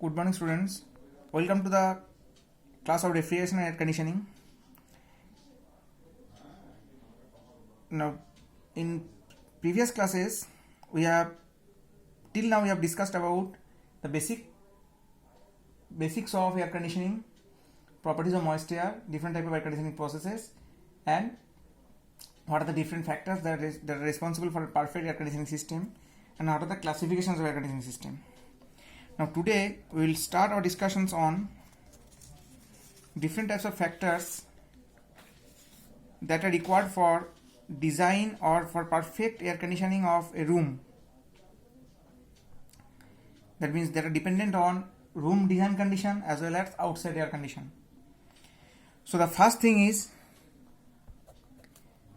Good morning, students. Welcome to the class of refrigeration and air conditioning. Now, in previous classes, we have discussed about the basics of air conditioning, properties of moist air, different type of air conditioning processes, and what are the different factors that are responsible for a perfect air conditioning system, and what are the classifications of air conditioning system. Now today we will start our discussions on different types of factors that are required for design or for perfect air conditioning of a room. That means that are dependent on room design condition as well as outside air condition. So the first thing is,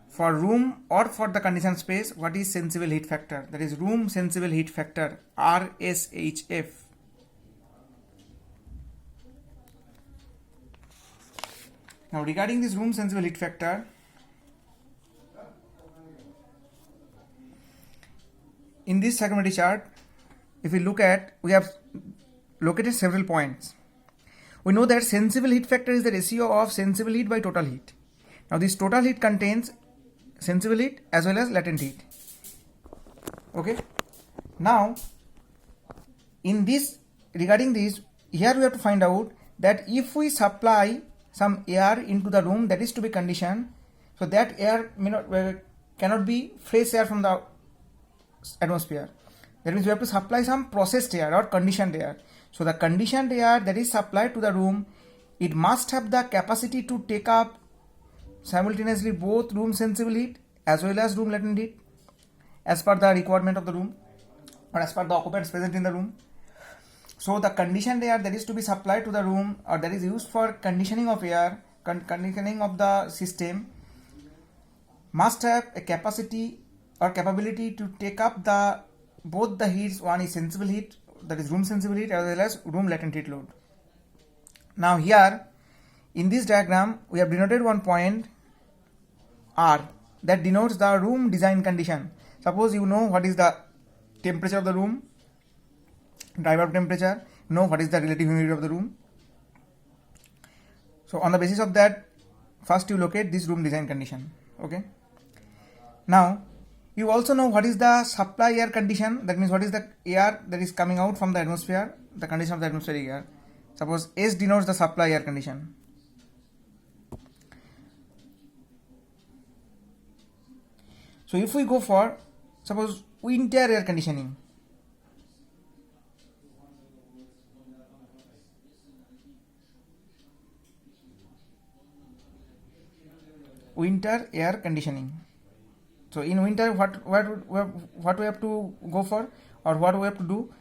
for room or for the conditioned space, what is sensible heat factor? That is room sensible heat factor, RSHF. Now regarding this room sensible heat factor, in this psychrometry chart, if we look at, we have located several points. We know that sensible heat factor is the ratio of sensible heat by total heat. Now this total heat contains sensible heat as well as latent heat. Okay. Now in this, regarding this, here we have to find out that if we supply some air into the room that is to be conditioned, so that air cannot be fresh air from the atmosphere. That means we have to supply some processed air or conditioned air. So the conditioned air that is supplied to the room, it must have the capacity to take up simultaneously both room sensible heat as well as room latent heat as per the requirement of the room or as per the occupants present in the room. So the conditioned air that is to be supplied to the room or that is used for conditioning of air, conditioning of the system, must have a capacity or capability to take up both the heats. One is sensible heat, that is room sensible heat, as well as room latent heat load. Now here in this diagram we have denoted one point R that denotes the room design condition. Suppose you know what is the temperature of the room, driver temperature, know what is the relative humidity of the room. So on the basis of that, first you locate this room design condition. Okay. Now you also know what is the supply air condition. That means what is the air that is coming out from the atmosphere, the condition of the atmospheric air. Suppose S denotes the supply air condition. So if we go for, suppose, winter air conditioning, winter air conditioning. So in winter, what we have to go for, or what we have to do?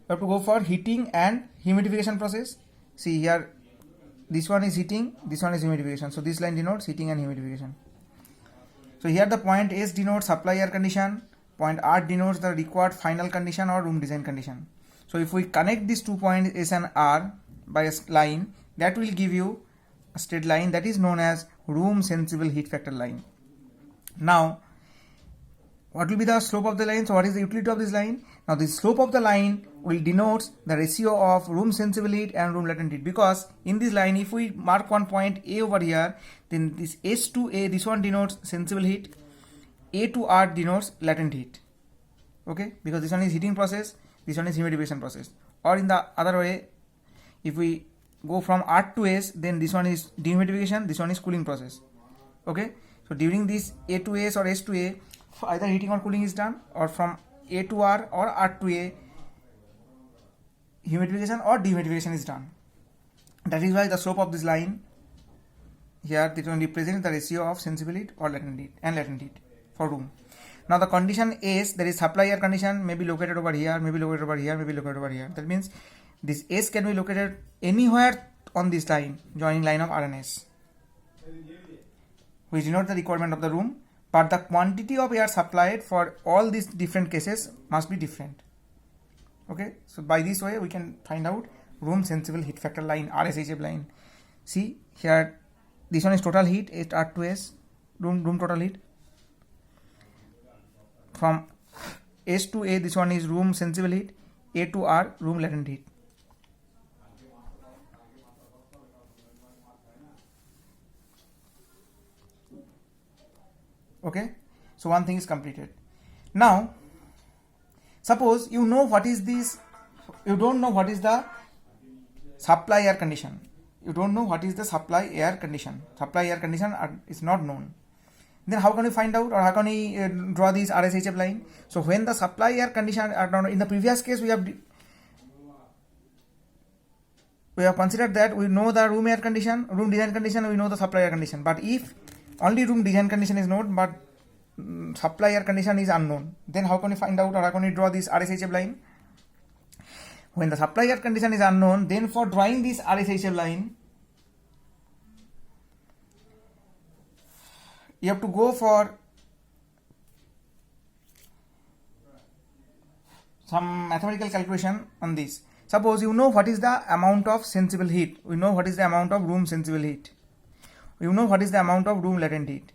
We have to go for heating and humidification process. See here, this one is heating, this one is humidification. So this line denotes heating and humidification. So here the point S denotes supply air condition, point R denotes the required final condition or room design condition. So if we connect these 2 points S and R by a line, that will give you a straight line that is known as room sensible heat factor line. Now what will be the slope of the line? So what is the utility of this line? Now the slope of the line will denote the ratio of room sensible heat and room latent heat, because in this line if we mark one point A over here, then this S to A, this one denotes sensible heat, A to R denotes latent heat. Okay, because this one is heating process, this one is humidification process. Or in the other way, if we go from R to S, then this one is dehumidification, this one is cooling process. Okay, so during this A to S or S to A, either heating or cooling is done, or from A to R or R to A, humidification or dehumidification is done. That is why the slope of this line here, this one represents the ratio of sensible heat or latent heat and latent heat for room. Now the condition S, that is supply air condition, may be located over here, may be located over here, may be located over here. That means this S can be located anywhere on this line, joining line of R and S, which denote the requirement of the room, but the quantity of air supplied for all these different cases must be different. Okay, so by this way we can find out room sensible heat factor line, RSHF line. See here, this one is total heat, R to S, room total heat. From S to A, this one is room sensible heat, A to R, room latent heat. Okay, so one thing is completed. Now suppose you know what is this, you don't know what is the supply air condition. You don't know what is the supply air condition. Supply air condition is not known. Then how can you find out, or how can you draw this RSHF line? So when the supply air condition are known, in the previous case we have considered that we know the room air condition, room design condition, we know the supply air condition. But if only room design condition is known but supply air condition is unknown, then how can you find out, or how can you draw this RSHF line? When the supply air condition is unknown, then for drawing this RSHF line, you have to go for some mathematical calculation on this. Suppose you know what is the amount of sensible heat. We know what is the amount of room sensible heat. You know what is the amount of room latent heat.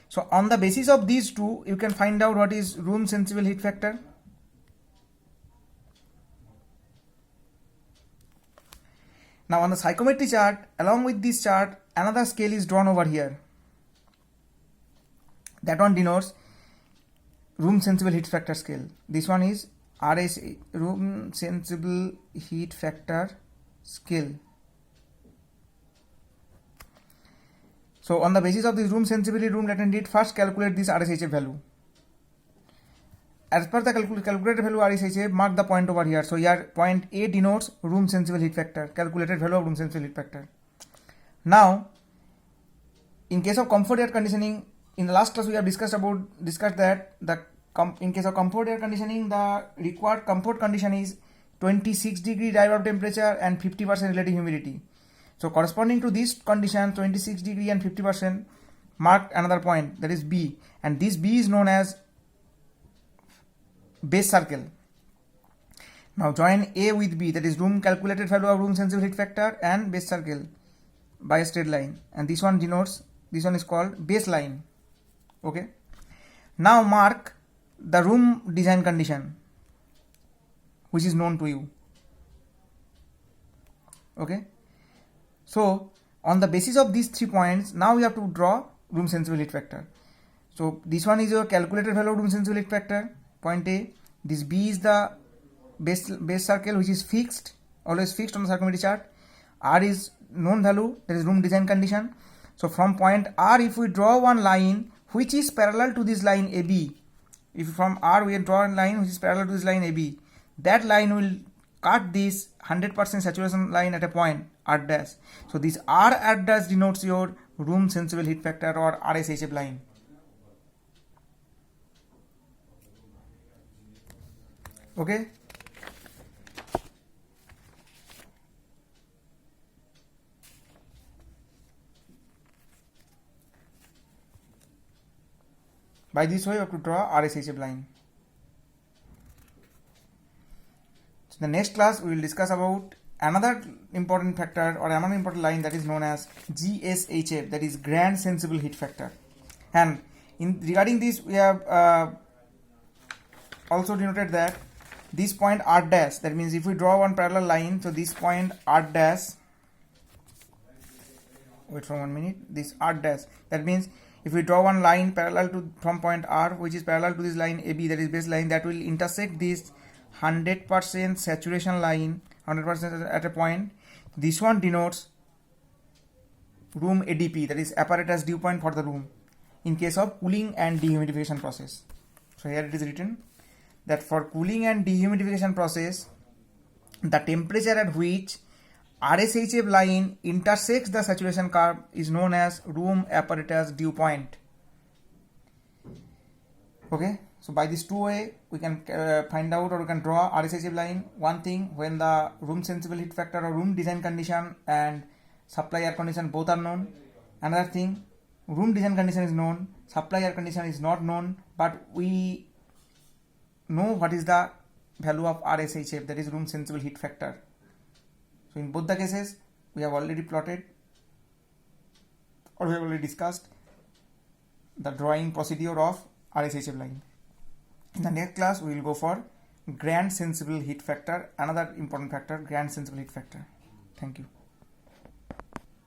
So on the basis of these two, you can find out what is room sensible heat factor. Now on the psychrometry chart, along with this chart, another scale is drawn over here. That one denotes room sensible heat factor scale. This one is RSA, room sensible heat factor scale. So on the basis of this room sensibility, room latent heat, first calculate this RSHF value. As per the calculated value RSHF, mark the point over here. So here point A denotes room sensible heat factor, calculated value of room sensible heat factor. Now, in case of comfort air conditioning, in the last class we have discussed that in case of comfort air conditioning, the required comfort condition is 26 degree drive out temperature and 50% relative humidity. So corresponding to this condition, 26 degree and 50%, mark another point, that is B, and this B is known as base circle. Now join A with B, that is room calculated value of room sensible heat factor and base circle by a straight line, and this one denotes, this one is called baseline. Okay, now mark the room design condition which is known to you. Okay, so on the basis of these 3 points, now you have to draw room sensible heat factor. So this one is your calculated value of room sensible heat factor, point A. This B is the base circle which is fixed, always fixed on the psychrometry chart. R is known value, that is room design condition. So from point R, if we draw one line which is parallel to this line AB, if from R we draw a line which is parallel to this line AB, that line will cut this 100% saturation line at a point R dash. So this R at dash denotes your room sensible heat factor or RSHF line. Okay. By this way, you have to draw RSHF line. So in the next class, we will discuss about another important factor or another important line that is known as GSHF, that is grand sensible heat factor. And regarding this, we have also denoted that this point R dash, that means if we draw one parallel line, so this point R dash, wait for 1 minute, this R dash, that means if we draw one line parallel to from point R which is parallel to this line AB, that is baseline, that will intersect this 100% saturation line, 100% at a point. This one denotes room ADP, that is apparatus dew point for the room, in case of cooling and dehumidification process. So here it is written that for cooling and dehumidification process, the temperature at which RSHF line intersects the saturation curve is known as room apparatus dew point. Okay, so by this two way we can find out, or we can draw RSHF line. One thing, when the room sensible heat factor or room design condition and supply air condition both are known. Another thing, room design condition is known, supply air condition is not known, but we know what is the value of RSHF, that is room sensible heat factor. So in both the cases, we have already plotted, or we have already discussed the drawing procedure of RSHF line. In the next class, we will go for grand sensible heat factor, another important factor, grand sensible heat factor. Thank you.